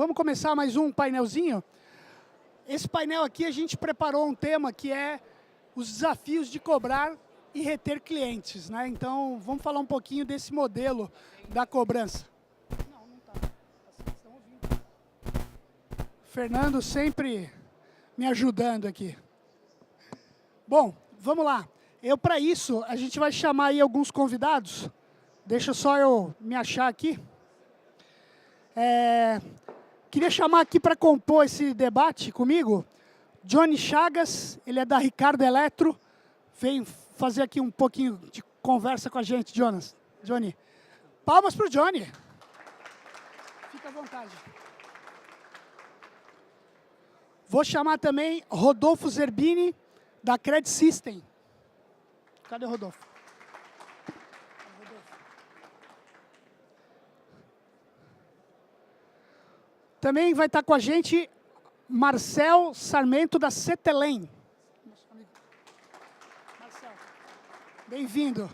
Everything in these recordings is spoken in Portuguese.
Vamos começar mais um painelzinho? Esse painel aqui a gente preparou um tema que é os desafios de cobrar e reter clientes, né? Então, vamos falar um pouquinho desse modelo da cobrança. Não, não tá. Vocês estão ouvindo. Fernando sempre me ajudando aqui. Bom, vamos lá. Para isso, a gente vai chamar aí alguns convidados. Deixa só eu me achar aqui. Queria chamar aqui para compor esse debate comigo, Johnny Chagas, ele é da Ricardo Eletro, vem fazer aqui um pouquinho de conversa com a gente, Johnny. Palmas para o Johnny. Fica à vontade. Vou chamar também Rodolfo Zerbini, da Credit System. Cadê o Rodolfo? Também vai estar com a gente Marcel Sarmento, da Cetelem. Marcel, bem-vindo.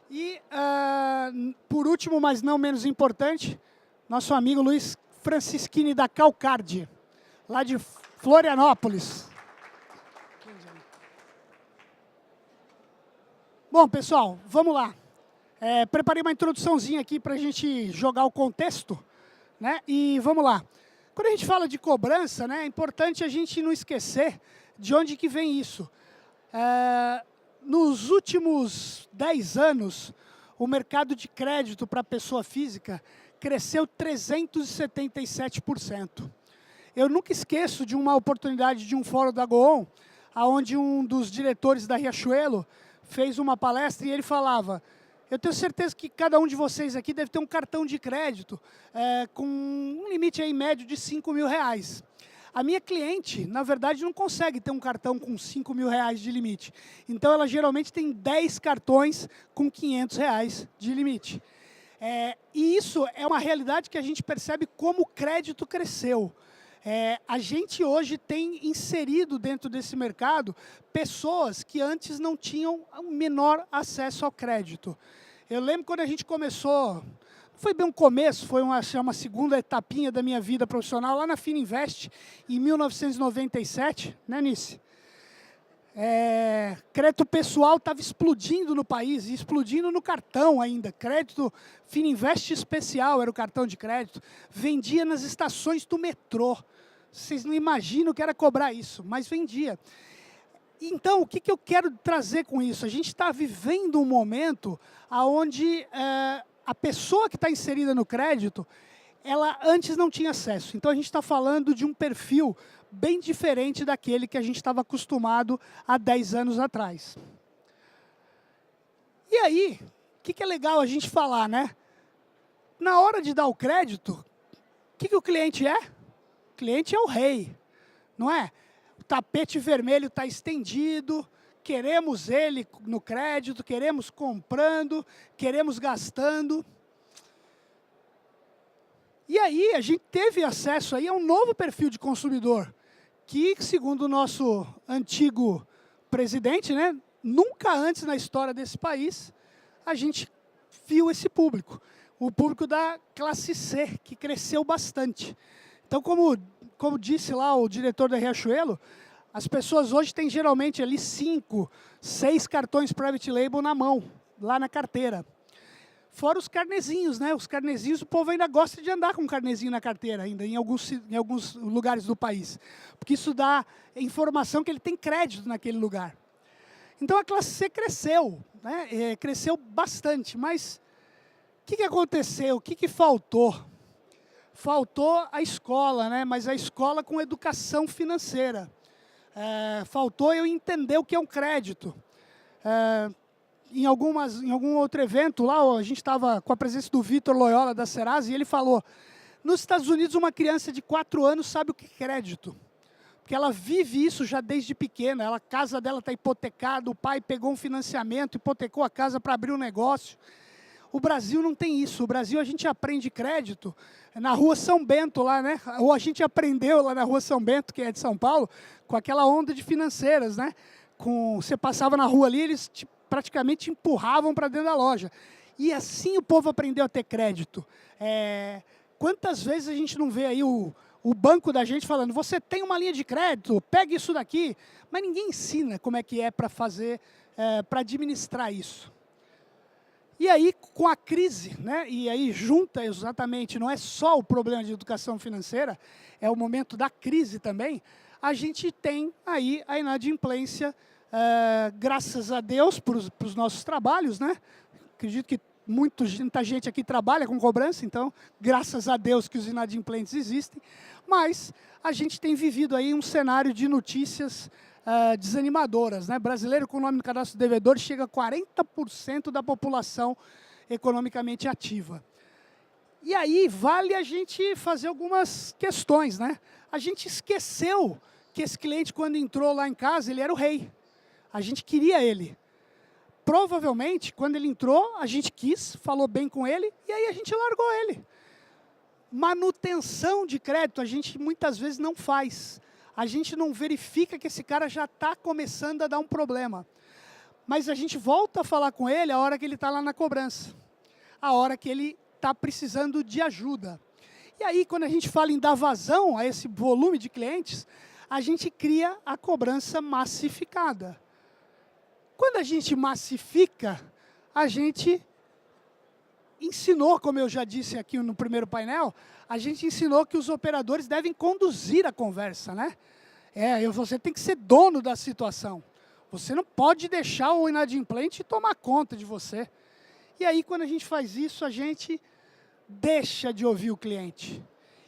E, por último, mas não menos importante, nosso amigo Luiz Francischini, da Calcard, lá de Florianópolis. Bom, pessoal, vamos lá. Preparei uma introduçãozinha aqui para a gente jogar o contexto. Né? E vamos lá. Quando a gente fala de cobrança, né, é importante a gente não esquecer de onde que vem isso. Nos últimos 10 anos, o mercado de crédito para a pessoa física cresceu 377%. Eu nunca esqueço de uma oportunidade de um fórum da Goon, onde um dos diretores da Riachuelo fez uma palestra e ele falava: eu tenho certeza que cada um de vocês aqui deve ter um cartão de crédito com um limite aí médio de R$5.000. A minha cliente, na verdade, não consegue ter um cartão com R$5.000 de limite. Então, ela geralmente tem 10 cartões com R$500 de limite. E isso é uma realidade que a gente percebe como o crédito cresceu. A gente hoje tem inserido dentro desse mercado pessoas que antes não tinham o menor acesso ao crédito. Eu lembro quando a gente começou, não foi bem um começo, foi uma segunda etapinha da minha vida profissional, lá na Fininvest, em 1997, né, Nice? Crédito pessoal estava explodindo no país, e explodindo no cartão ainda. Crédito Fininvest especial era o cartão de crédito. Vendia nas estações do metrô. Vocês não imaginam o que era cobrar isso, mas vendia. Então, o que eu quero trazer com isso? A gente está vivendo um momento onde a pessoa que está inserida no crédito, ela antes não tinha acesso. Então, a gente está falando de um perfil bem diferente daquele que a gente estava acostumado há 10 anos atrás. E aí, o que é legal a gente falar, né? Na hora de dar o crédito, o que o cliente é? O cliente é o rei, não é? O tapete vermelho está estendido, queremos ele no crédito, queremos comprando, queremos gastando. E aí, a gente teve acesso aí a um novo perfil de consumidor, que, segundo o nosso antigo presidente, né, nunca antes na história desse país, a gente viu esse público. O público da classe C, que cresceu bastante. Então, como disse lá o diretor da Riachuelo, as pessoas hoje têm geralmente ali 5, 6 cartões private label na mão, lá na carteira. Fora os carnezinhos, né? Os carnezinhos, o povo ainda gosta de andar com um carnezinho na carteira, ainda em alguns lugares do país. Porque isso dá informação que ele tem crédito naquele lugar. Então, a classe C cresceu, né? Cresceu bastante. Mas o que aconteceu? O que faltou? Faltou a escola, né? Mas a escola com educação financeira. Faltou eu entender o que é um crédito. Em algum outro evento, lá a gente estava com a presença do Vitor Loyola, da Serasa, e ele falou: nos Estados Unidos, uma criança de 4 anos sabe o que é crédito. Porque ela vive isso já desde pequena. A casa dela está hipotecada, o pai pegou um financiamento, hipotecou a casa para abrir um negócio. O Brasil não tem isso. O Brasil, a gente aprende crédito na Rua São Bento, lá, né? Ou a gente aprendeu lá na Rua São Bento, que é de São Paulo, com aquela onda de financeiras, né? Você passava na rua ali, eles praticamente empurravam para dentro da loja. E assim o povo aprendeu a ter crédito. Quantas vezes a gente não vê aí o banco da gente falando, você tem uma linha de crédito, pegue isso daqui. Mas ninguém ensina como é que é para fazer, para administrar isso. E aí, com a crise, né, e aí junta exatamente, não é só o problema de educação financeira, é o momento da crise também, a gente tem aí a inadimplência, graças a Deus, para os nossos trabalhos, né? Acredito que muita gente aqui trabalha com cobrança, então, graças a Deus que os inadimplentes existem, mas a gente tem vivido aí um cenário de notícias desanimadoras, né? Brasileiro com o nome no cadastro do devedor chega a 40% da população economicamente ativa. E aí vale a gente fazer algumas questões, né? A gente esqueceu que esse cliente, quando entrou lá em casa, ele era o rei. A gente queria ele. Provavelmente, quando ele entrou, a gente quis, falou bem com ele, e aí a gente largou ele. Manutenção de crédito, a gente muitas vezes não faz. A gente não verifica que esse cara já está começando a dar um problema. Mas a gente volta a falar com ele a hora que ele está lá na cobrança. A hora que ele está precisando de ajuda. E aí, quando a gente fala em dar vazão a esse volume de clientes, a gente cria a cobrança massificada. Quando a gente massifica, a gente ensinou, como eu já disse aqui no primeiro painel, a gente ensinou que os operadores devem conduzir a conversa, né? Você tem que ser dono da situação. Você não pode deixar o inadimplente tomar conta de você. E aí, quando a gente faz isso, a gente deixa de ouvir o cliente.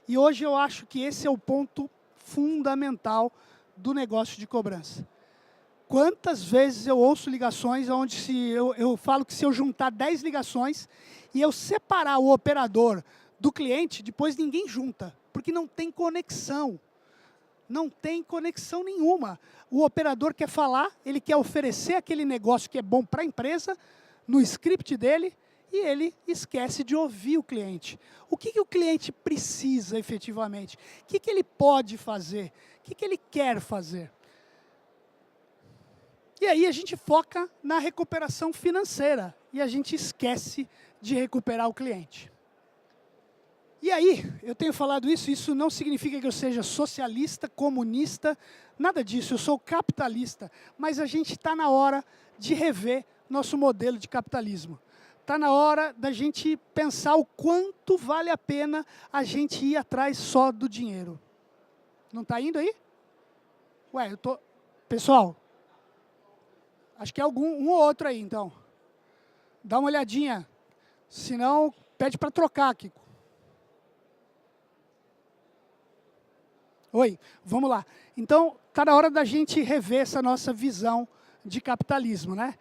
E hoje eu acho que esse é o ponto fundamental do negócio de cobrança. Quantas vezes eu ouço ligações onde eu falo que se eu juntar 10 ligações e eu separar o operador do cliente, depois ninguém junta, porque não tem conexão. Não tem conexão nenhuma. O operador quer falar, ele quer oferecer aquele negócio que é bom para a empresa, no script dele, e ele esquece de ouvir o cliente. O que o cliente precisa efetivamente? O que ele pode fazer? O que ele quer fazer? E aí a gente foca na recuperação financeira e a gente esquece de recuperar o cliente. E aí, eu tenho falado isso não significa que eu seja socialista, comunista, nada disso, eu sou capitalista. Mas a gente está na hora de rever nosso modelo de capitalismo. Está na hora da gente pensar o quanto vale a pena a gente ir atrás só do dinheiro. Não está indo aí? Ué, eu tô... Pessoal, acho que é um ou outro aí, então. Dá uma olhadinha. Senão, pede para trocar, Kiko. Oi, vamos lá. Então, está na hora da gente rever essa nossa visão de capitalismo, né?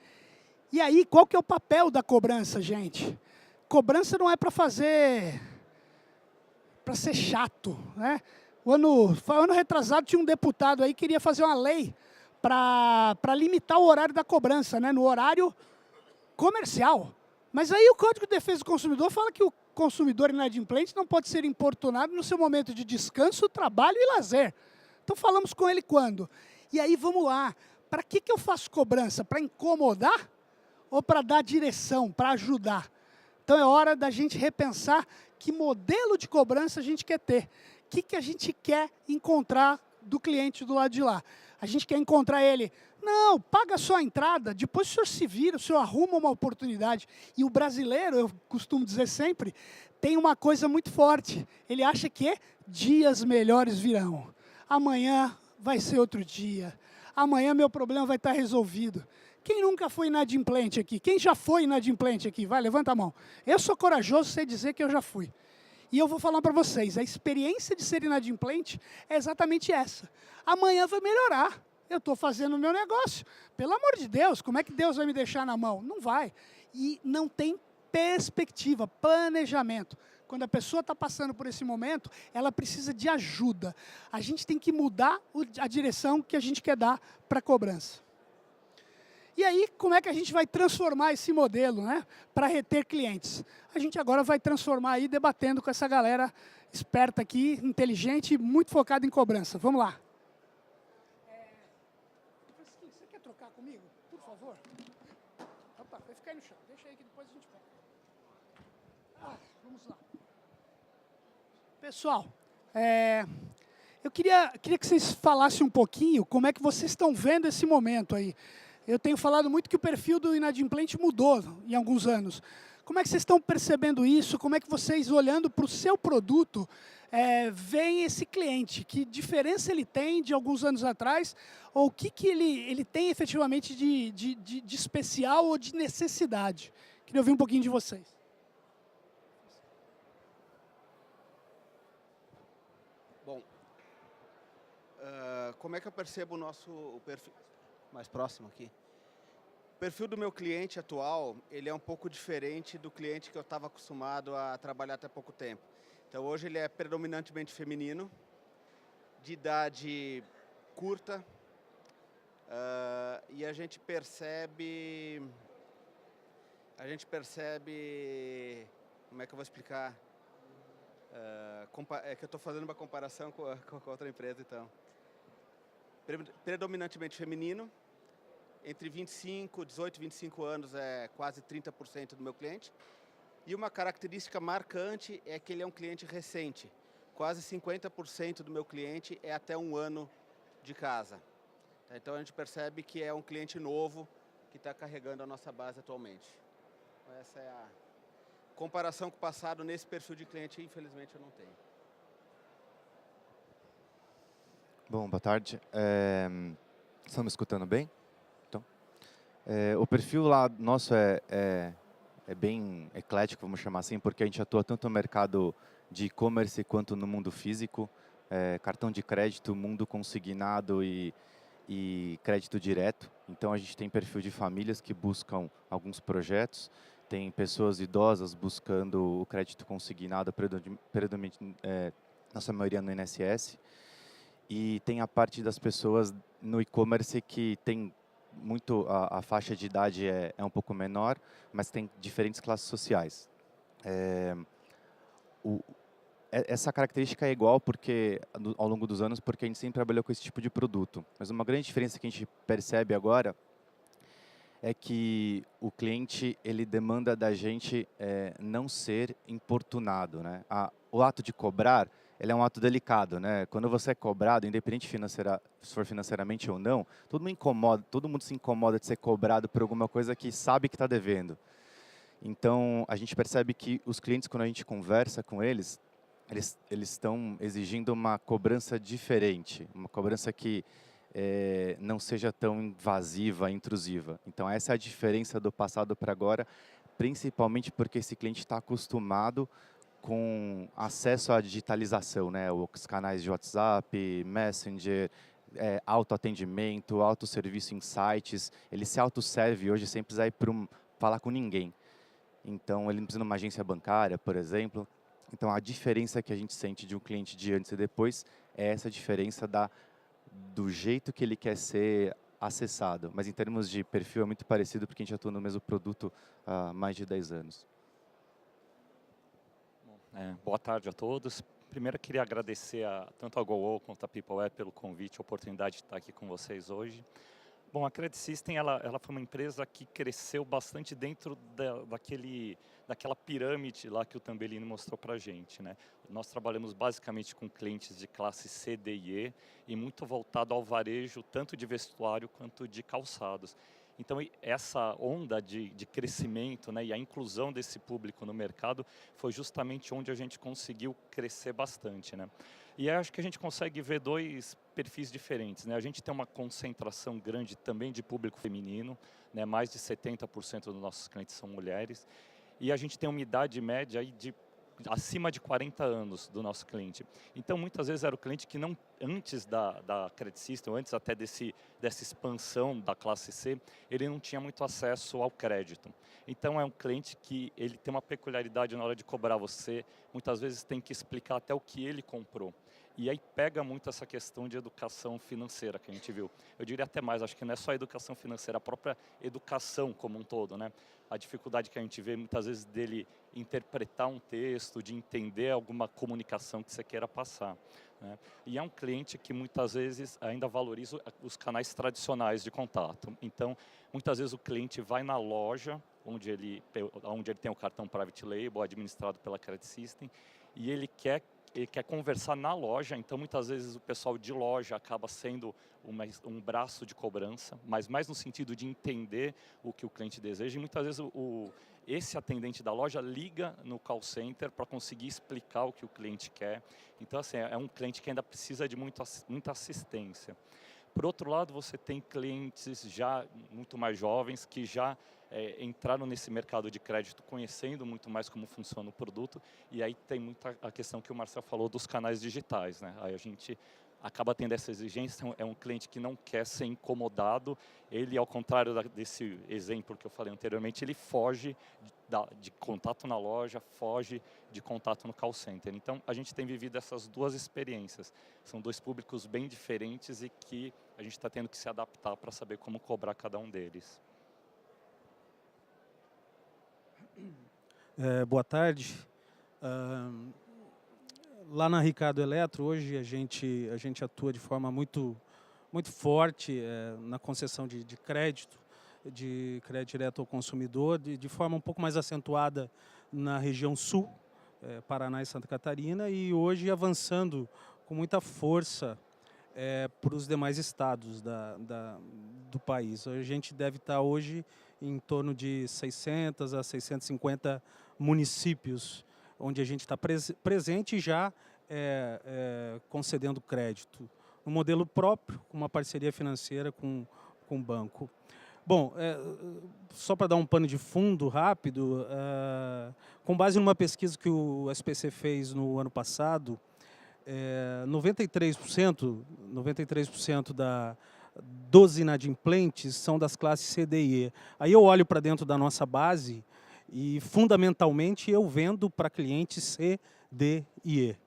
E aí, qual que é o papel da cobrança, gente? Cobrança não é para ser chato, né? O ano retrasado tinha um deputado aí que queria fazer uma lei para limitar o horário da cobrança, né? No horário comercial. Mas aí o Código de Defesa do Consumidor fala que o consumidor inadimplente não pode ser importunado no seu momento de descanso, trabalho e lazer. Então falamos com ele quando? E aí vamos lá, para que eu faço cobrança? Para incomodar ou para dar direção, para ajudar? Então é hora da gente repensar que modelo de cobrança a gente quer ter. O que a gente quer encontrar do cliente do lado de lá? A gente quer encontrar ele, não, paga só a entrada, depois o senhor se vira, o senhor arruma uma oportunidade. E o brasileiro, eu costumo dizer sempre, tem uma coisa muito forte. Ele acha que dias melhores virão. Amanhã vai ser outro dia. Amanhã meu problema vai estar resolvido. Quem nunca foi inadimplente aqui? Quem já foi inadimplente aqui? Vai, levanta a mão. Eu sou corajoso sem dizer que eu já fui. E eu vou falar para vocês, a experiência de ser inadimplente é exatamente essa. Amanhã vai melhorar. Eu estou fazendo o meu negócio. Pelo amor de Deus, como é que Deus vai me deixar na mão? Não vai. E não tem perspectiva, planejamento. Quando a pessoa está passando por esse momento, ela precisa de ajuda. A gente tem que mudar a direção que a gente quer dar para a cobrança. E aí, como é que a gente vai transformar esse modelo, né, para reter clientes? A gente agora vai transformar aí, debatendo com essa galera esperta aqui, inteligente, muito focada em cobrança. Vamos lá. Você quer trocar comigo, por favor? Opa, vai ficar aí no chão. Deixa aí que depois a gente pega. Vamos lá. Pessoal, eu queria que vocês falassem um pouquinho como é que vocês estão vendo esse momento aí. Eu tenho falado muito que o perfil do inadimplente mudou em alguns anos. Como é que vocês estão percebendo isso? Como é que vocês, olhando para o seu produto, veem esse cliente? Que diferença ele tem de alguns anos atrás? Ou o que ele tem efetivamente de especial ou de necessidade? Queria ouvir um pouquinho de vocês. Bom, como é que eu percebo o perfil mais próximo aqui? O perfil do meu cliente atual, ele é um pouco diferente do cliente que eu estava acostumado a trabalhar até pouco tempo. Então hoje ele é predominantemente feminino, de idade curta, e a gente percebe, como é que eu vou explicar? É que eu estou fazendo uma comparação com outra empresa, então. Predominantemente feminino, entre 18 e 25 anos é quase 30% do meu cliente. E uma característica marcante é que ele é um cliente recente. Quase 50% do meu cliente é até 1 ano de casa. Então a gente percebe que é um cliente novo que está carregando a nossa base atualmente. Essa é a comparação com o passado nesse perfil de cliente, infelizmente eu não tenho. Bom, boa tarde. Estão me escutando bem? Então, o perfil lá nosso é bem eclético, vamos chamar assim, porque a gente atua tanto no mercado de e-commerce quanto no mundo físico, cartão de crédito, mundo consignado e crédito direto. Então a gente tem perfil de famílias que buscam alguns projetos, tem pessoas idosas buscando o crédito consignado, predominante, nossa maioria no INSS, e tem a parte das pessoas no e-commerce que tem muito, a faixa de idade é um pouco menor, mas tem diferentes classes sociais. Essa característica é igual porque ao longo dos anos, porque a gente sempre trabalhou com esse tipo de produto. Mas uma grande diferença que a gente percebe agora é que o cliente ele demanda da gente não ser importunado, né? O ato de cobrar ele é um ato delicado, né? Quando você é cobrado, independente se for financeiramente ou não, todo mundo se incomoda de ser cobrado por alguma coisa que sabe que está devendo. Então a gente percebe que os clientes, quando a gente conversa com eles estão exigindo uma cobrança diferente, uma cobrança que não seja tão invasiva, intrusiva. Então essa é a diferença do passado para agora, principalmente porque esse cliente está acostumado com acesso à digitalização, né? Os canais de WhatsApp, Messenger, autoatendimento, autosserviço em sites. Ele se autosserve hoje sem precisar ir falar com ninguém. Então ele não precisa de uma agência bancária, por exemplo. Então a diferença que a gente sente de um cliente de antes e depois é essa diferença do jeito que ele quer ser acessado. Mas em termos de perfil é muito parecido porque a gente atua no mesmo produto há mais de 10 anos. Boa tarde a todos. Primeiro, eu queria agradecer tanto a GoO quanto a PeopleWare pelo convite, a oportunidade de estar aqui com vocês hoje. Bom, a Credit System ela foi uma empresa que cresceu bastante dentro daquela pirâmide lá que o Tambellini mostrou para a gente, né? Nós trabalhamos basicamente com clientes de classe C, D e E muito voltado ao varejo, tanto de vestuário quanto de calçados. Então, essa onda de crescimento, né, e a inclusão desse público no mercado foi justamente onde a gente conseguiu crescer bastante, né? E acho que a gente consegue ver dois perfis diferentes, né? A gente tem uma concentração grande também de público feminino, né? Mais de 70% dos nossos clientes são mulheres. E a gente tem uma idade média aí de acima de 40 anos do nosso cliente. Então, muitas vezes era o cliente que não, antes da Credit System, antes até dessa expansão da classe C, ele não tinha muito acesso ao crédito. Então, é um cliente que ele tem uma peculiaridade na hora de cobrar você, muitas vezes tem que explicar até o que ele comprou. E aí pega muito essa questão de educação financeira que a gente viu. Eu diria até mais, acho que não é só a educação financeira, a própria educação como um todo, né? A dificuldade que a gente vê muitas vezes dele interpretar um texto, de entender alguma comunicação que você queira passar, né? E é um cliente que muitas vezes ainda valoriza os canais tradicionais de contato. Então, muitas vezes o cliente vai na loja, onde ele tem o cartão Private Label, administrado pela Credit System, e ele quer ele quer conversar na loja, então muitas vezes o pessoal de loja acaba sendo um braço de cobrança, mas mais no sentido de entender o que o cliente deseja. E muitas vezes esse atendente da loja liga no call center para conseguir explicar o que o cliente quer. Então, assim, é um cliente que ainda precisa de muita assistência. Por outro lado, você tem clientes já muito mais jovens que já entraram nesse mercado de crédito conhecendo muito mais como funciona o produto, e aí tem muita a questão que o Marcelo falou dos canais digitais, né? Aí a gente acaba tendo essa exigência, é um cliente que não quer ser incomodado, ele, ao contrário desse exemplo que eu falei anteriormente, ele foge de contato na loja, foge de contato no call center. Então, a gente tem vivido essas duas experiências. São dois públicos bem diferentes e que a gente está tendo que se adaptar para saber como cobrar cada um deles. Boa tarde. Lá na Ricardo Eletro, hoje a gente atua de forma muito forte na concessão de crédito direto ao consumidor, de forma um pouco mais acentuada na região sul, Paraná e Santa Catarina, e hoje avançando com muita força para os demais estados do país. A gente deve estar hoje em torno de 600 a 650 municípios, onde a gente está presente e já concedendo crédito. Um modelo próprio, com uma parceria financeira com o banco. Bom, só para dar um pano de fundo rápido, com base numa pesquisa que o SPC fez no ano passado, 93% dos inadimplentes são das classes C, D e E. Aí eu olho para dentro da nossa base e, fundamentalmente, eu vendo para clientes C, D e E.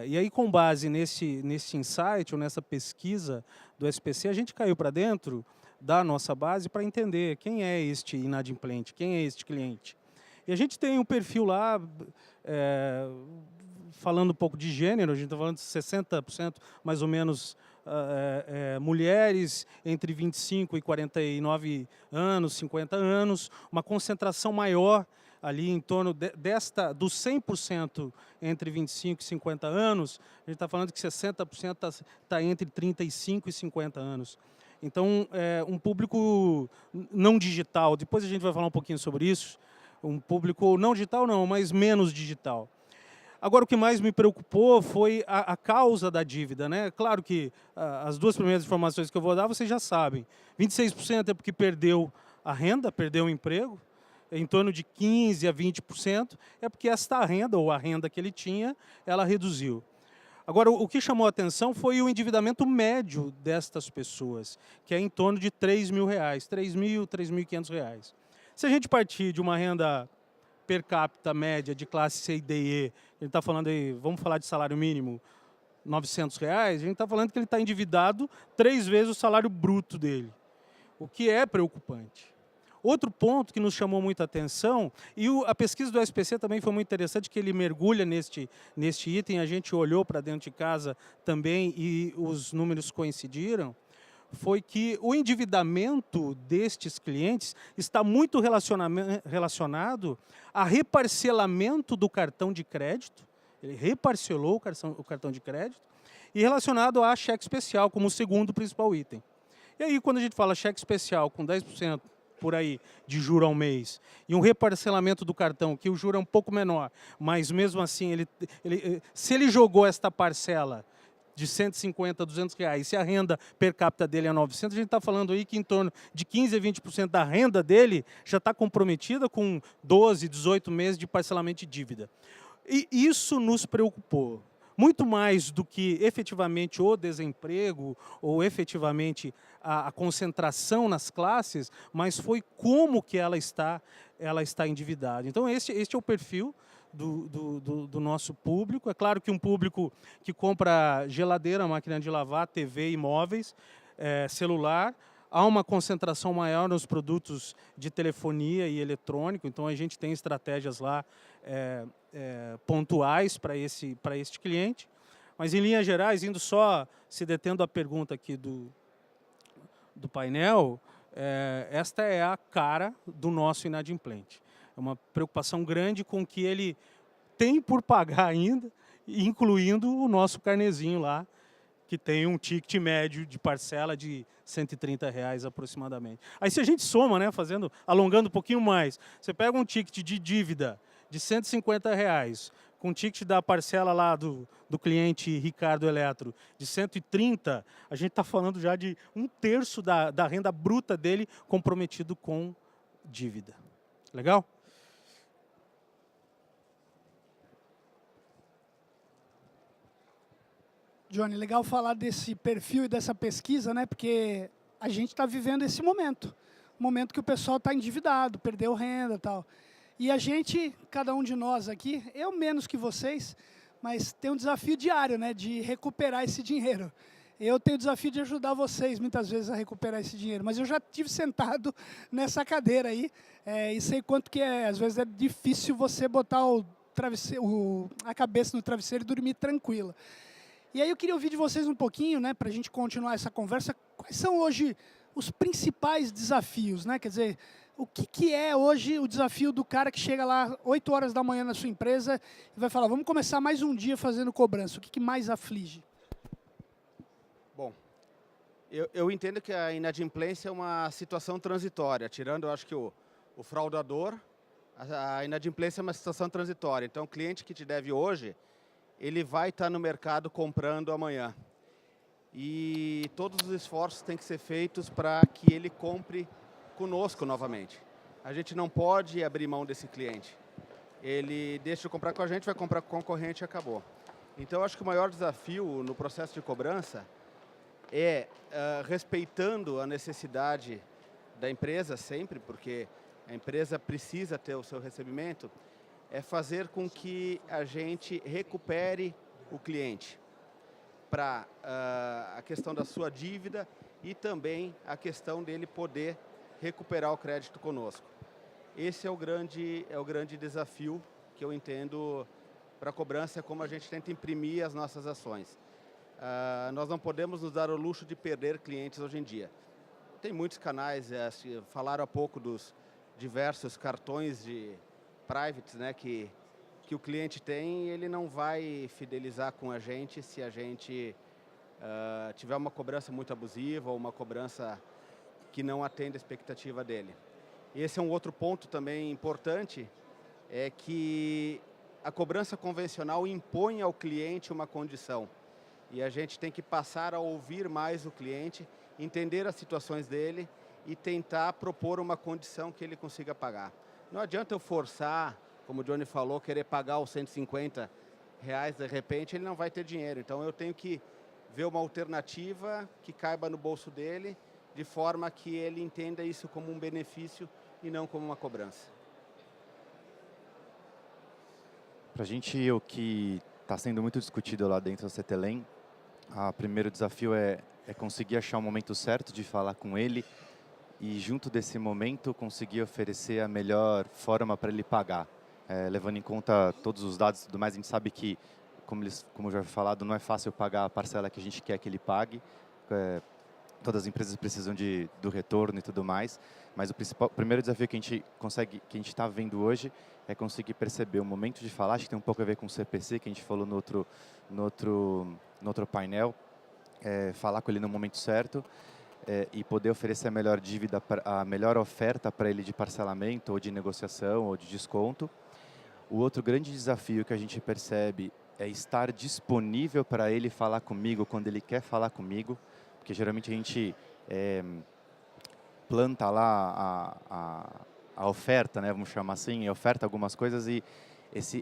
E aí, com base nesse insight, ou nessa pesquisa do SPC, a gente caiu para dentro da nossa base para entender quem é este inadimplente, quem é este cliente. E a gente tem um perfil lá, falando um pouco de gênero, a gente está falando de 60% mais ou menos mulheres entre 25 e 49 anos, 50 anos, uma concentração maior ali em torno dos 100% entre 25 e 50 anos, a gente está falando que 60% está entre 35 e 50 anos. Então, um público não digital, depois a gente vai falar um pouquinho sobre isso, um público não digital não, mas menos digital. Agora, o que mais me preocupou foi a causa da dívida, né? Claro que as duas primeiras informações que eu vou dar, vocês já sabem. 26% é porque perdeu a renda, perdeu o emprego. Em torno de 15% a 20% é porque esta renda, ou a renda que ele tinha, ela reduziu. Agora, o que chamou a atenção foi o endividamento médio destas pessoas, que é em torno de R$3.000, R$3.000, R$3.500. Se a gente partir de uma renda per capita média de classe C, D e E, a gente está falando aí, vamos falar de salário mínimo, R$900, a gente está falando que ele está endividado 3 vezes o salário bruto dele, o que é preocupante. Outro ponto que nos chamou muita atenção, e a pesquisa do SPC também foi muito interessante, que ele mergulha neste item, a gente olhou para dentro de casa também e os números coincidiram, foi que o endividamento destes clientes está muito relacionado a reparcelamento do cartão de crédito, ele reparcelou o cartão de crédito, e relacionado a cheque especial como o segundo principal item. E aí, quando a gente fala cheque especial com 10% por aí de juro ao mês, e um reparcelamento do cartão, que o juro é um pouco menor, mas mesmo assim, se ele jogou esta parcela de 150 a 200 reais, se a renda per capita dele é 900, a gente está falando aí que em torno de 15 a 20% da renda dele já está comprometida com 12, 18 meses de parcelamento de dívida. E isso nos preocupou. Muito mais do que efetivamente o desemprego ou efetivamente a concentração nas classes, mas foi como que ela está endividada. Então, este é o perfil do nosso público. É claro que um público que compra geladeira, máquina de lavar, TV, imóveis, celular, há uma concentração maior nos produtos de telefonia e eletrônico, então a gente tem estratégias lá pontuais para este cliente. Mas, em linhas gerais, indo só se detendo à pergunta aqui do painel, esta é a cara do nosso inadimplente. É uma preocupação grande com o que ele tem por pagar ainda incluindo o nosso carnezinho lá, que tem um ticket médio de parcela de R$ 130 aproximadamente. Aí se a gente soma, né, alongando um pouquinho mais, você pega um ticket de dívida de R$ 150, com o ticket da parcela lá do cliente Ricardo Eletro de 130, a gente está falando já de 1/3 da renda bruta dele comprometido com dívida. Legal? Johnny, legal falar desse perfil e dessa pesquisa, né? Porque a gente está vivendo esse momento. Momento que o pessoal está endividado, perdeu renda e tal. E a gente, cada um de nós aqui, eu menos que vocês, mas tem um desafio diário, né? De recuperar esse dinheiro. Eu tenho o desafio de ajudar vocês, muitas vezes, a recuperar esse dinheiro. Mas eu já estive sentado nessa cadeira aí, e sei quanto que às vezes é difícil você botar a cabeça no travesseiro e dormir tranquila. E aí eu queria ouvir de vocês um pouquinho, né, para a gente continuar essa conversa, quais são hoje os principais desafios, né? Quer dizer, o que é hoje o desafio do cara que chega lá 8 horas da manhã na sua empresa e vai falar, vamos começar mais um dia fazendo cobrança, o que mais aflige? Bom, eu entendo que a inadimplência é uma situação transitória, tirando, eu acho que o fraudador, a inadimplência é uma situação transitória. Então, o cliente que te deve hoje, ele vai estar no mercado comprando amanhã. E todos os esforços têm que ser feitos para que ele compre conosco novamente. A gente não pode abrir mão desse cliente. Ele deixa de comprar com a gente, vai comprar com o concorrente e acabou. Então, eu acho que o maior desafio no processo de cobrança é, respeitando a necessidade da empresa sempre, porque a empresa precisa ter o seu recebimento, é fazer com que a gente recupere o cliente para a questão da sua dívida e também a questão dele poder recuperar o crédito conosco. Esse é o grande desafio que eu entendo para a cobrança, como a gente tenta imprimir as nossas ações. Nós não podemos nos dar o luxo de perder clientes hoje em dia. Tem muitos canais, falaram há pouco dos diversos cartões de private, né, que o cliente tem, ele não vai fidelizar com a gente se a gente tiver uma cobrança muito abusiva ou uma cobrança que não atende a expectativa dele. Esse é um outro ponto também importante, é que a cobrança convencional impõe ao cliente uma condição. E a gente tem que passar a ouvir mais o cliente, entender as situações dele e tentar propor uma condição que ele consiga pagar. Não adianta eu forçar, como o Johnny falou, querer pagar os R$150 de repente, ele não vai ter dinheiro. Então eu tenho que ver uma alternativa que caiba no bolso dele, de forma que ele entenda isso como um benefício e não como uma cobrança. Para a gente, o que está sendo muito discutido lá dentro da CTLM, o primeiro desafio é conseguir achar o momento certo de falar com ele e, junto desse momento, conseguir oferecer a melhor forma para ele pagar. Levando em conta todos os dados e tudo mais, a gente sabe que, como já foi falado, não é fácil pagar a parcela que a gente quer que ele pague. Todas as empresas precisam do retorno e tudo mais, mas o primeiro desafio que a gente está vendo hoje é conseguir perceber o momento de falar. Acho que tem um pouco a ver com o CPC, que a gente falou no outro painel, falar com ele no momento certo e poder oferecer a melhor dívida, a melhor oferta para ele de parcelamento, ou de negociação, ou de desconto. O outro grande desafio que a gente percebe é estar disponível para ele falar comigo quando ele quer falar comigo, porque geralmente a gente planta lá a oferta, né, vamos chamar assim, oferta algumas coisas e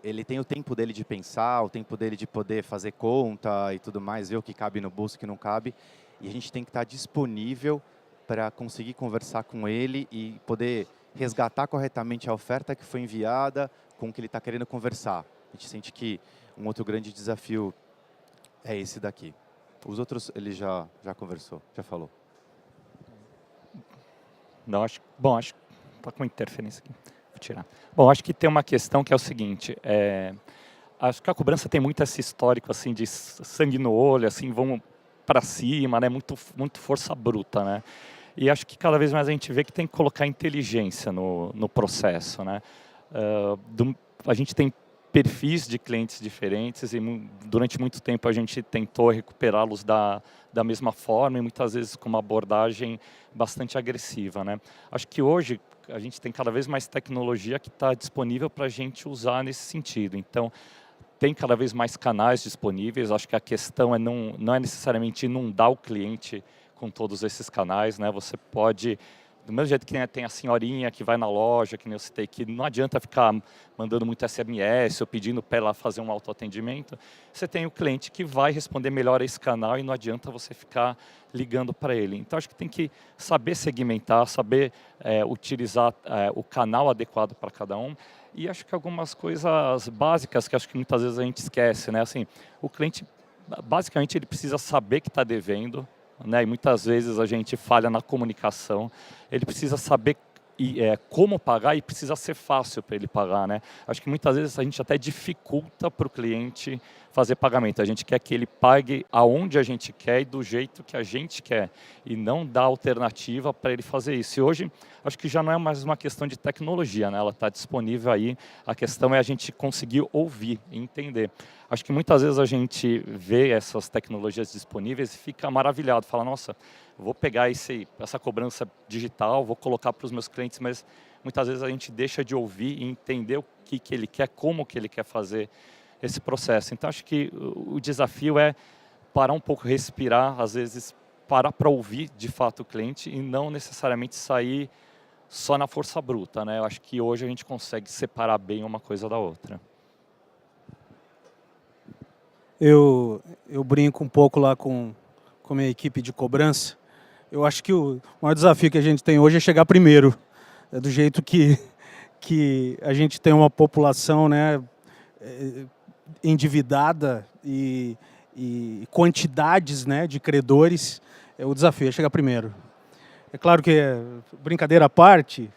ele tem o tempo dele de pensar, o tempo dele de poder fazer conta e tudo mais, ver o que cabe no bolso e o que não cabe, e a gente tem que estar disponível para conseguir conversar com ele e poder resgatar corretamente a oferta que foi enviada com o que ele está querendo conversar. A gente sente que um outro grande desafio é esse daqui. Os outros ele já conversou, já falou. Não, acho que está com interferência aqui. Vou tirar. Bom, acho que tem uma questão que é o seguinte, acho que a cobrança tem muito esse histórico assim de sangue no olho, assim, vão para cima, né, muito força bruta, né? E acho que cada vez mais a gente vê que tem que colocar inteligência no processo, né? A gente tem perfis de clientes diferentes e durante muito tempo a gente tentou recuperá-los da mesma forma e muitas vezes com uma abordagem bastante agressiva, né? Acho que hoje a gente tem cada vez mais tecnologia que está disponível para a gente usar nesse sentido. Então, tem cada vez mais canais disponíveis. Acho que a questão não é necessariamente inundar o cliente com todos esses canais, né? Você pode, do mesmo jeito que tem a senhorinha que vai na loja, que nem eu citei, que não adianta ficar mandando muito SMS ou pedindo para ela fazer um autoatendimento, você tem o cliente que vai responder melhor a esse canal e não adianta você ficar ligando para ele. Então, acho que tem que saber segmentar, saber utilizar o canal adequado para cada um. E acho que algumas coisas básicas que acho que muitas vezes a gente esquece, né? Assim, o cliente, basicamente, ele precisa saber que está devendo, né? E muitas vezes a gente falha na comunicação. Ele precisa saber como pagar e precisa ser fácil para ele pagar, né? Acho que muitas vezes a gente até dificulta para o cliente fazer pagamento. A gente quer que ele pague aonde a gente quer e do jeito que a gente quer e não dá alternativa para ele fazer isso. E hoje acho que já não é mais uma questão de tecnologia, né? Ela está disponível aí. A questão é a gente conseguir ouvir e entender. Acho que muitas vezes a gente vê essas tecnologias disponíveis e fica maravilhado, fala, nossa, vou pegar essa cobrança digital, vou colocar para os meus clientes, mas muitas vezes a gente deixa de ouvir e entender o que ele quer, como que ele quer fazer esse processo. Então, acho que o desafio é parar um pouco, respirar, às vezes parar para ouvir de fato o cliente e não necessariamente sair só na força bruta, né? Eu acho que hoje a gente consegue separar bem uma coisa da outra. Eu brinco um pouco lá com a minha equipe de cobrança. Eu acho que o maior desafio que a gente tem hoje é chegar primeiro. É do jeito que a gente tem uma população, né, endividada e quantidades, né, de credores, o desafio é chegar primeiro. É claro que, brincadeira à parte,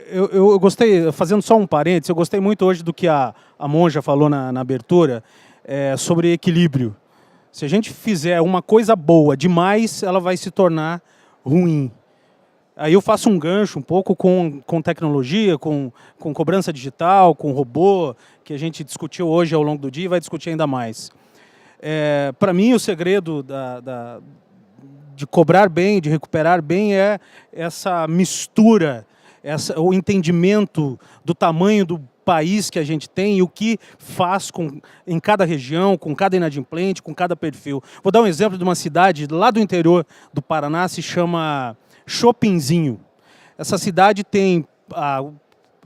eu gostei, fazendo só um parênteses, eu gostei muito hoje do que a Monja falou na abertura, sobre equilíbrio. Se a gente fizer uma coisa boa demais, ela vai se tornar ruim. Aí eu faço um gancho um pouco com tecnologia, com cobrança digital, com robô, que a gente discutiu hoje ao longo do dia e vai discutir ainda mais. Para mim, o segredo de cobrar bem, de recuperar bem, é essa mistura, o entendimento do tamanho do país que a gente tem e o que faz em cada região, com cada inadimplente, com cada perfil. Vou dar um exemplo de uma cidade lá do interior do Paraná, se chama Chopinzinho. Essa cidade tem, a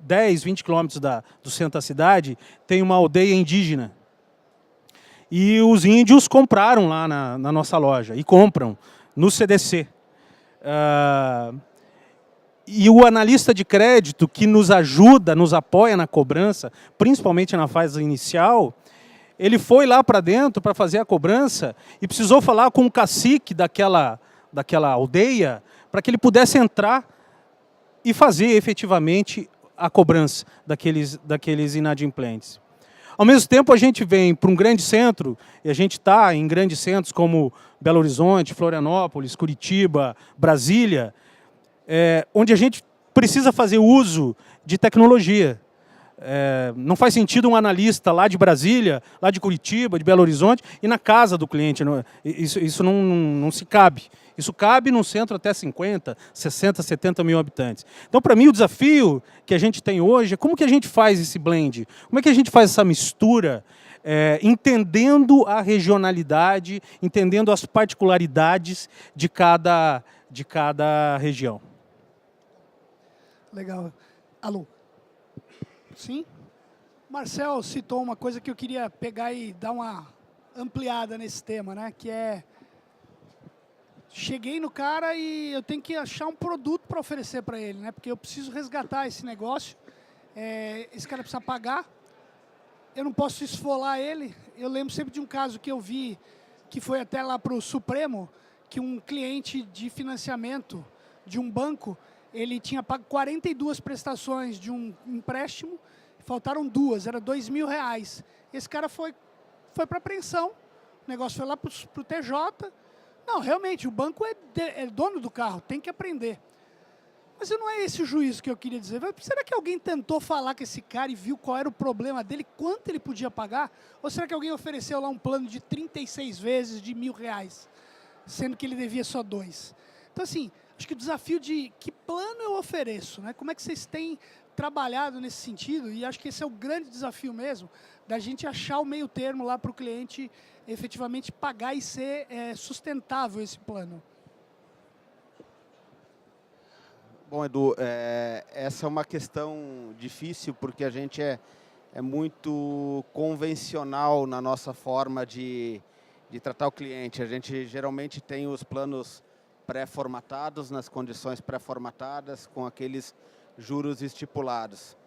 10, 20 quilômetros do centro da cidade, tem uma aldeia indígena. E os índios compraram lá na nossa loja, e compram no CDC. E o analista de crédito que nos ajuda, nos apoia na cobrança, principalmente na fase inicial, ele foi lá para dentro para fazer a cobrança e precisou falar com o cacique daquela aldeia para que ele pudesse entrar e fazer efetivamente a cobrança daqueles inadimplentes. Ao mesmo tempo, a gente vem para um grande centro, e a gente está em grandes centros como Belo Horizonte, Florianópolis, Curitiba, Brasília, onde a gente precisa fazer uso de tecnologia. Não faz sentido um analista lá de Brasília, lá de Curitiba, de Belo Horizonte, ir na casa do cliente. Isso não se cabe. Isso cabe num centro até 50, 60, 70 mil habitantes. Então, para mim, o desafio que a gente tem hoje é como que a gente faz esse blend? Como é que a gente faz essa mistura, entendendo a regionalidade, entendendo as particularidades de cada região. Legal. Alô? Sim? Marcel citou uma coisa que eu queria pegar e dar uma ampliada nesse tema, né? Que é, cheguei no cara e eu tenho que achar um produto para oferecer para ele, né? Porque eu preciso resgatar esse negócio, esse cara precisa pagar, eu não posso esfolar ele. Eu lembro sempre de um caso que eu vi, que foi até lá para o Supremo, que um cliente de financiamento de um banco, ele tinha pago 42 prestações de um empréstimo, faltaram 2, era R$2.000. Esse cara foi para apreensão, o negócio foi lá para o TJ. Não, realmente, o banco é dono do carro, tem que aprender. Mas não é esse o juízo que eu queria dizer. Será que alguém tentou falar com esse cara e viu qual era o problema dele, quanto ele podia pagar? Ou será que alguém ofereceu lá um plano de 36 vezes de R$1.000, sendo que ele devia só 2? Então, assim, acho que o desafio de que plano eu ofereço, né? Como é que vocês têm trabalhado nesse sentido? E acho que esse é o grande desafio mesmo, da gente achar o meio termo lá para o cliente efetivamente pagar e ser sustentável esse plano. Bom, Edu, essa é uma questão difícil porque a gente é muito convencional na nossa forma de tratar o cliente. A gente geralmente tem os planos pré-formatados, nas condições pré-formatadas, com aqueles juros estipulados.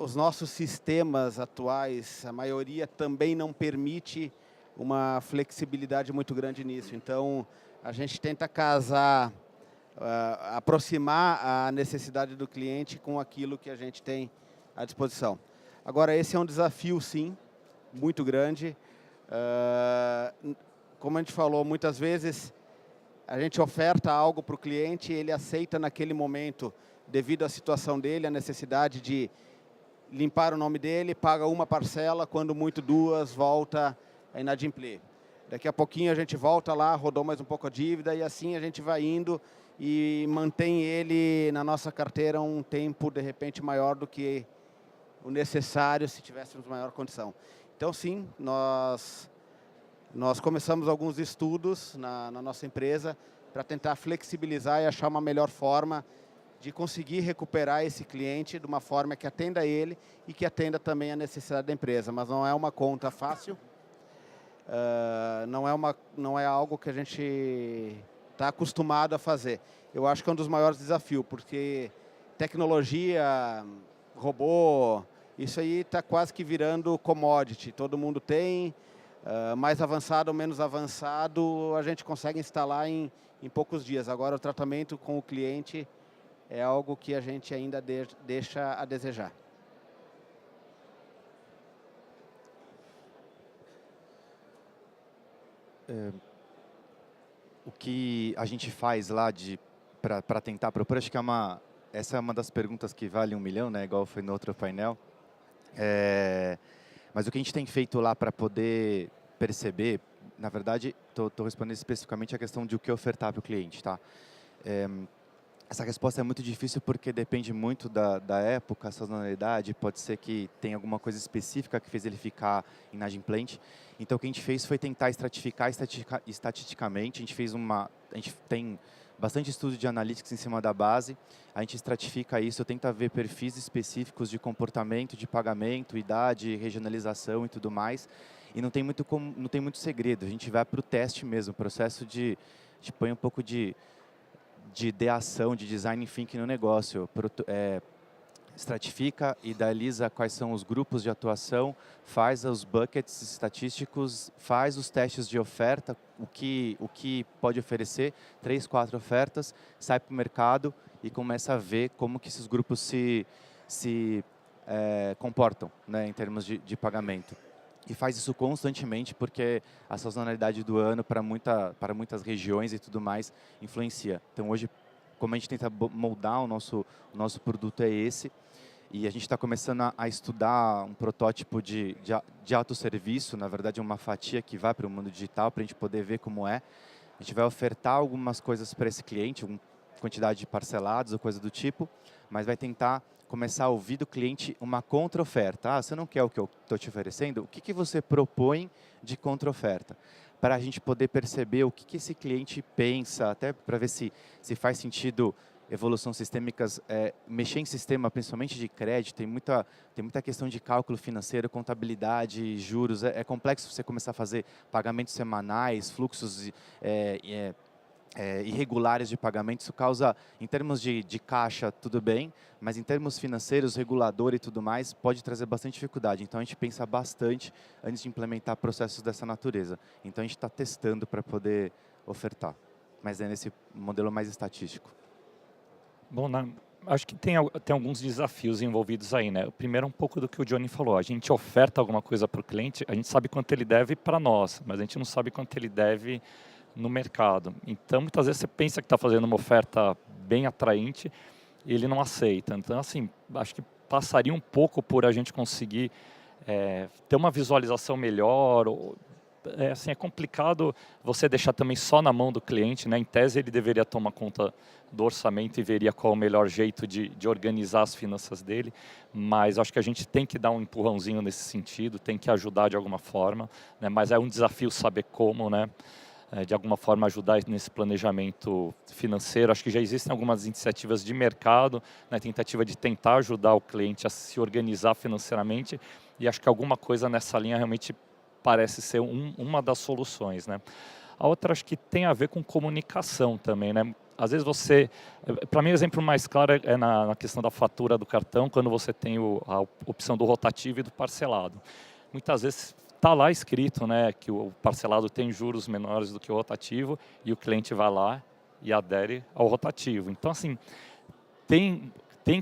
Os nossos sistemas atuais, a maioria também não permite uma flexibilidade muito grande nisso. Então, a gente tenta casar, aproximar a necessidade do cliente com aquilo que a gente tem à disposição. Agora, esse é um desafio, sim, muito grande. Como a gente falou, muitas vezes a gente oferta algo para o cliente, ele aceita naquele momento, devido à situação dele, a necessidade de limpar o nome dele, paga uma parcela, quando muito 2, volta a inadimplir. Daqui a pouquinho a gente volta lá, rodou mais um pouco a dívida e assim a gente vai indo e mantém ele na nossa carteira um tempo, de repente, maior do que o necessário se tivéssemos maior condição. Então, sim, nós começamos alguns estudos na nossa empresa para tentar flexibilizar e achar uma melhor forma de conseguir recuperar esse cliente de uma forma que atenda ele e que atenda também a necessidade da empresa. Mas não é uma conta fácil, não é algo que a gente está acostumado a fazer. Eu acho que é um dos maiores desafios, porque tecnologia, robô, isso aí está quase que virando commodity. Todo mundo tem, mais avançado ou menos avançado, a gente consegue instalar em poucos dias. Agora, o tratamento com o cliente é algo que a gente ainda deixa a desejar. O que a gente faz lá para tentar propor, acho que essa é uma das perguntas que vale 1 milhão, né? Igual foi no outro painel. Mas o que a gente tem feito lá para poder perceber, na verdade, estou respondendo especificamente a questão de o que ofertar para o cliente, tá? Essa resposta é muito difícil porque depende muito da época, a sazonalidade, pode ser que tenha alguma coisa específica que fez ele ficar inadimplente. Então, o que a gente fez foi tentar estratificar estatisticamente. A gente tem bastante estudo de analytics em cima da base, a gente estratifica isso, tenta ver perfis específicos de comportamento, de pagamento, idade, regionalização e tudo mais. E não tem muito segredo, a gente vai para o teste mesmo, o processo de põe um pouco de ideação, de design thinking no negócio. Estratifica, idealiza quais são os grupos de atuação, faz os buckets estatísticos, faz os testes de oferta, o que pode oferecer, 3, 4 ofertas, sai para o mercado e começa a ver como que esses grupos se comportam, né, em termos de pagamento. E faz isso constantemente porque a sazonalidade do ano para muitas regiões e tudo mais influencia. Então hoje, como a gente tenta moldar o nosso produto é esse, e a gente está começando a estudar um protótipo de autosserviço, na verdade é uma fatia que vai para o mundo digital para a gente poder ver como é. A gente vai ofertar algumas coisas para esse cliente, uma quantidade de parcelados ou coisa do tipo, mas vai tentar começar a ouvir do cliente uma contra-oferta. Você não quer o que eu estou te oferecendo? O que você propõe de contra-oferta? Para a gente poder perceber o que esse cliente pensa, até para ver se faz sentido evolução sistêmicas, mexer em sistema, principalmente de crédito, tem muita questão de cálculo financeiro, contabilidade, juros, é complexo você começar a fazer pagamentos semanais, fluxos irregulares de pagamento. Isso causa, em termos de caixa, tudo bem, mas em termos financeiros, regulador e tudo mais, pode trazer bastante dificuldade. Então, a gente pensa bastante antes de implementar processos dessa natureza. Então, a gente está testando para poder ofertar, mas é nesse modelo mais estatístico. Bom, acho que tem alguns desafios envolvidos aí, né? O primeiro é um pouco do que o Johnny falou. A gente oferta alguma coisa para o cliente, a gente sabe quanto ele deve para nós, mas a gente não sabe quanto ele deve no mercado. Então, muitas vezes você pensa que está fazendo uma oferta bem atraente e ele não aceita. Então, assim, acho que passaria um pouco por a gente conseguir ter uma visualização melhor. Assim, é complicado você deixar também só na mão do cliente, né? Em tese, ele deveria tomar conta do orçamento e veria qual é o melhor jeito de organizar as finanças dele, mas acho que a gente tem que dar um empurrãozinho nesse sentido, tem que ajudar de alguma forma, né? Mas é um desafio saber como, né? De alguma forma ajudar nesse planejamento financeiro. Acho que já existem algumas iniciativas de mercado, né? Tentativa de tentar ajudar o cliente a se organizar financeiramente, e acho que alguma coisa nessa linha realmente parece ser uma das soluções, né? A outra acho que tem a ver com comunicação também, né? Às vezes para mim o exemplo mais claro é na questão da fatura do cartão, quando você tem a opção do rotativo e do parcelado. Muitas vezes está lá escrito, né, que o parcelado tem juros menores do que o rotativo e o cliente vai lá e adere ao rotativo. Então, assim, tem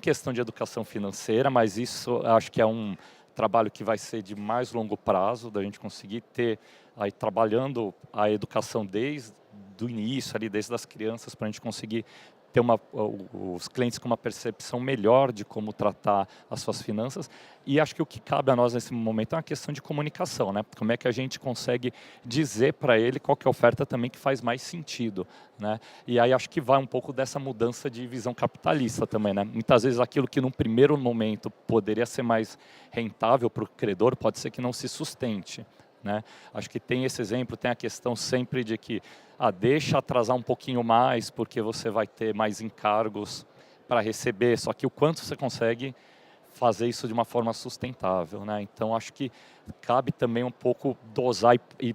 questão de educação financeira, mas isso acho que é um trabalho que vai ser de mais longo prazo, da gente conseguir ter aí trabalhando a educação desde o início, ali, desde as crianças, para a gente conseguir ter os clientes com uma percepção melhor de como tratar as suas finanças. E acho que o que cabe a nós nesse momento é uma questão de comunicação, né? Como é que a gente consegue dizer para ele qual que é a oferta também que faz mais sentido, né? E aí acho que vai um pouco dessa mudança de visão capitalista também, né? Muitas vezes aquilo que num primeiro momento poderia ser mais rentável para o credor pode ser que não se sustente, né? Acho que tem esse exemplo, tem a questão sempre de que deixa atrasar um pouquinho mais porque você vai ter mais encargos para receber, só que o quanto você consegue fazer isso de uma forma sustentável, né? Então acho que cabe também um pouco dosar e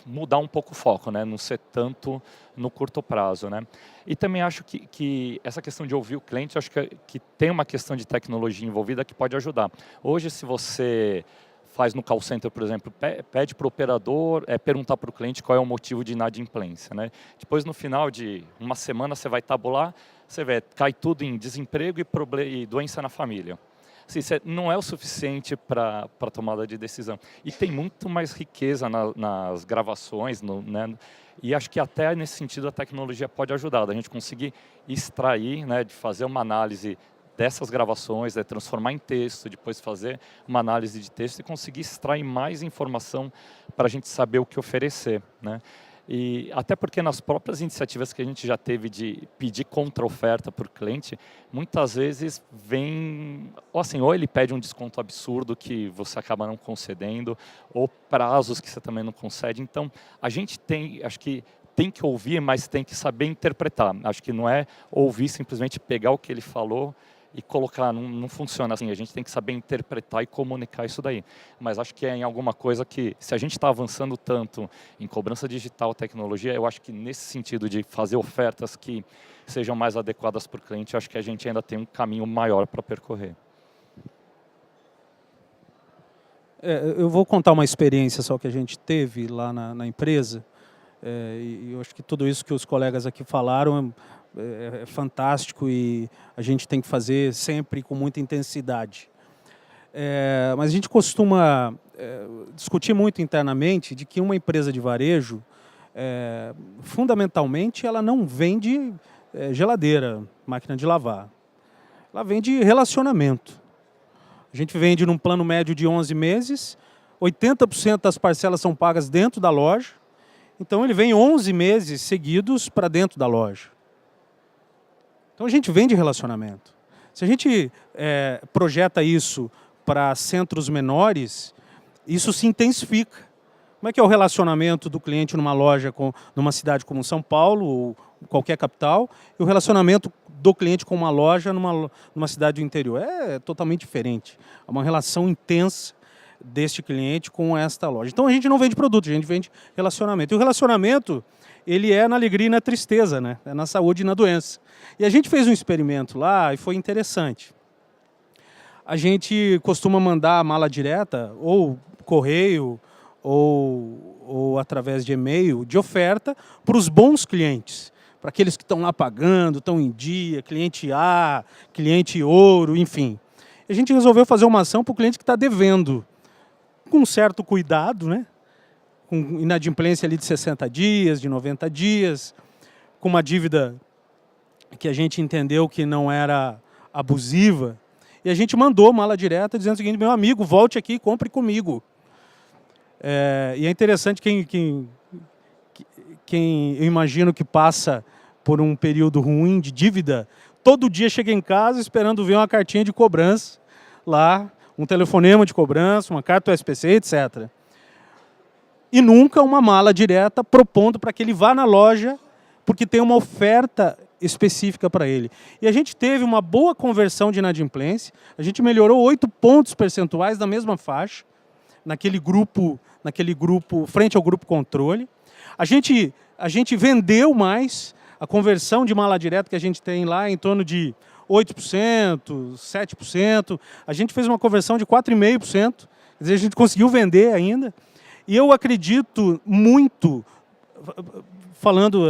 mudar um pouco o foco, né? Não ser tanto no curto prazo, né? E também acho que essa questão de ouvir o cliente, acho que tem uma questão de tecnologia envolvida que pode ajudar. Hoje, se você faz no call center, por exemplo, pede para o operador perguntar para o cliente qual é o motivo de inadimplência, né? Depois, no final de uma semana, você vai tabular, você vê, cai tudo em desemprego e doença na família. Assim, não é o suficiente para a tomada de decisão. E tem muito mais riqueza nas gravações, né? E acho que até nesse sentido a tecnologia pode ajudar, a gente conseguir extrair, né, de fazer uma análise dessas gravações, transformar em texto, depois fazer uma análise de texto e conseguir extrair mais informação para a gente saber o que oferecer, né? E até porque nas próprias iniciativas que a gente já teve de pedir contra-oferta para o cliente, muitas vezes vem, ou ele pede um desconto absurdo que você acaba não concedendo, ou prazos que você também não concede. Então, a gente acho que tem que ouvir, mas tem que saber interpretar. Acho que não é ouvir, simplesmente pegar o que ele falou e colocar, não funciona assim, a gente tem que saber interpretar e comunicar isso daí. Mas acho que é em alguma coisa que, se a gente está avançando tanto em cobrança digital, tecnologia, eu acho que nesse sentido de fazer ofertas que sejam mais adequadas para o cliente, acho que a gente ainda tem um caminho maior para percorrer. Eu vou contar uma experiência só que a gente teve lá na empresa, e eu acho que tudo isso que os colegas aqui falaram é fantástico e a gente tem que fazer sempre com muita intensidade. Mas a gente costuma discutir muito internamente de que uma empresa de varejo, fundamentalmente, ela não vende geladeira, máquina de lavar. Ela vende relacionamento. A gente vende num plano médio de 11 meses, 80% das parcelas são pagas dentro da loja, então ele vem 11 meses seguidos para dentro da loja. Então a gente vende relacionamento. Se a gente projeta isso para centros menores, isso se intensifica. Como é que é o relacionamento do cliente numa loja, numa cidade como São Paulo ou qualquer capital, e o relacionamento do cliente com uma loja numa cidade do interior? É totalmente diferente. É uma relação intensa deste cliente com esta loja. Então a gente não vende produto, a gente vende relacionamento. E o relacionamento, ele é na alegria e na tristeza, né? É na saúde e na doença. E a gente fez um experimento lá e foi interessante. A gente costuma mandar a mala direta, ou correio, ou através de e-mail, de oferta para os bons clientes. Para aqueles que estão lá pagando, estão em dia, cliente A, cliente ouro, enfim. A gente resolveu fazer uma ação para o cliente que está devendo, com certo cuidado, né? com inadimplência ali de 60 dias, de 90 dias, com uma dívida que a gente entendeu que não era abusiva, e a gente mandou mala direta dizendo o seguinte: meu amigo, volte aqui e compre comigo. E é interessante quem eu imagino que passa por um período ruim de dívida, todo dia chega em casa esperando ver uma cartinha de cobrança lá, um telefonema de cobrança, uma carta do SPC, etc. E nunca uma mala direta propondo para que ele vá na loja porque tem uma oferta específica para ele. E a gente teve uma boa conversão de inadimplência, a gente melhorou 8 pontos percentuais na mesma faixa, naquele grupo frente ao grupo controle. A gente vendeu mais, a conversão de mala direta que a gente tem lá em torno de 8%, 7%, a gente fez uma conversão de 4,5%, quer dizer, a gente conseguiu vender ainda. E eu acredito muito, falando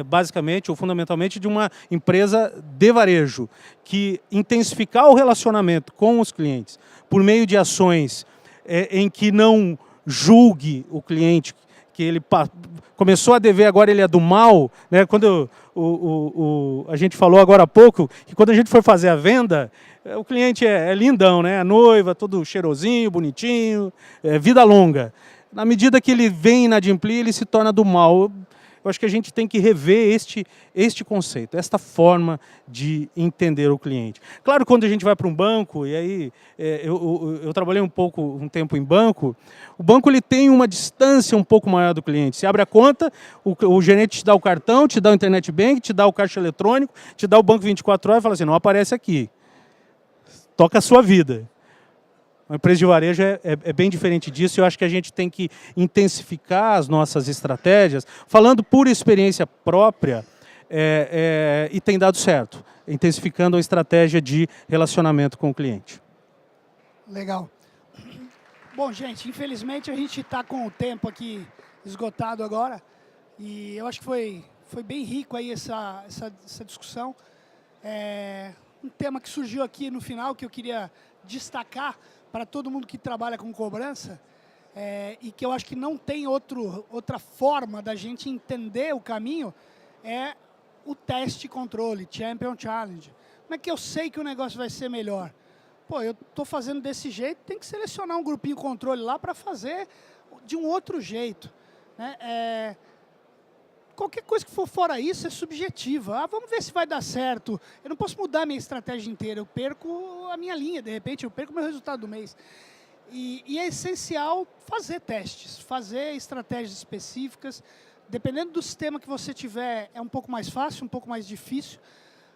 basicamente ou fundamentalmente de uma empresa de varejo, que intensificar o relacionamento com os clientes por meio de ações em que não julgue o cliente, que ele começou a dever, agora ele é do mal, né? Quando a gente falou agora há pouco, que quando a gente foi fazer a venda, o cliente é lindão, né? A noiva, todo cheirosinho, bonitinho, vida longa. Na medida que ele vem inadimplir, ele se torna do mal. Eu acho que a gente tem que rever este conceito, esta forma de entender o cliente. Claro, quando a gente vai para um banco, e aí eu trabalhei um tempo em banco, o banco ele tem uma distância um pouco maior do cliente. Você abre a conta, o gerente te dá o cartão, te dá o internet bank, te dá o caixa eletrônico, te dá o banco 24 horas e fala assim: não aparece aqui, toca a sua vida. Uma empresa de varejo é bem diferente disso, e eu acho que a gente tem que intensificar as nossas estratégias, falando por experiência própria, e tem dado certo, intensificando a estratégia de relacionamento com o cliente. Legal. Bom, gente, infelizmente a gente está com o tempo aqui esgotado agora, e eu acho que foi bem rico aí essa discussão. Um tema que surgiu aqui no final, que eu queria destacar para todo mundo que trabalha com cobrança, e que eu acho que não tem outra forma da gente entender o caminho, é o teste e controle, Champion Challenge. Como é que eu sei que o negócio vai ser melhor? Pô, eu estou fazendo desse jeito, tem que selecionar um grupinho controle lá para fazer de um outro jeito, né? Qualquer coisa que for fora isso é subjetiva. Vamos ver se vai dar certo. Eu não posso mudar a minha estratégia inteira. Eu perco a minha linha, de repente, eu perco o meu resultado do mês. E é essencial fazer testes, fazer estratégias específicas. Dependendo do sistema que você tiver, é um pouco mais fácil, um pouco mais difícil.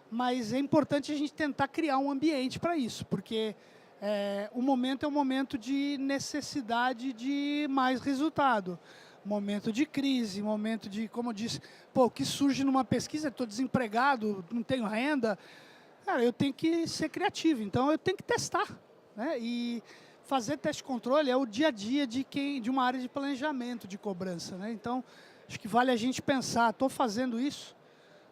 Mas é importante a gente tentar criar um ambiente para isso, porque o momento é um momento de necessidade de mais resultado. Momento de crise, momento de, como eu disse, o que surge numa pesquisa, estou desempregado, não tenho renda, cara, eu tenho que ser criativo, então eu tenho que testar, né? E fazer teste de controle é o dia a dia de uma área de planejamento de cobrança, né? Então, acho que vale a gente pensar, estou fazendo isso,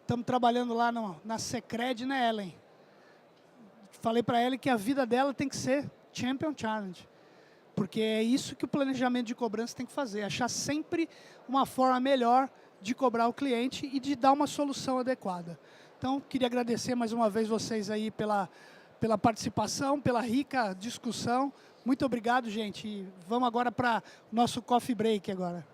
estamos trabalhando lá na Sicredi, né, Ellen? Falei para ela que a vida dela tem que ser Champion Challenge. Porque é isso que o planejamento de cobrança tem que fazer, achar sempre uma forma melhor de cobrar o cliente e de dar uma solução adequada. Então, queria agradecer mais uma vez vocês aí pela participação, pela rica discussão. Muito obrigado, gente. E vamos agora para o nosso coffee break agora.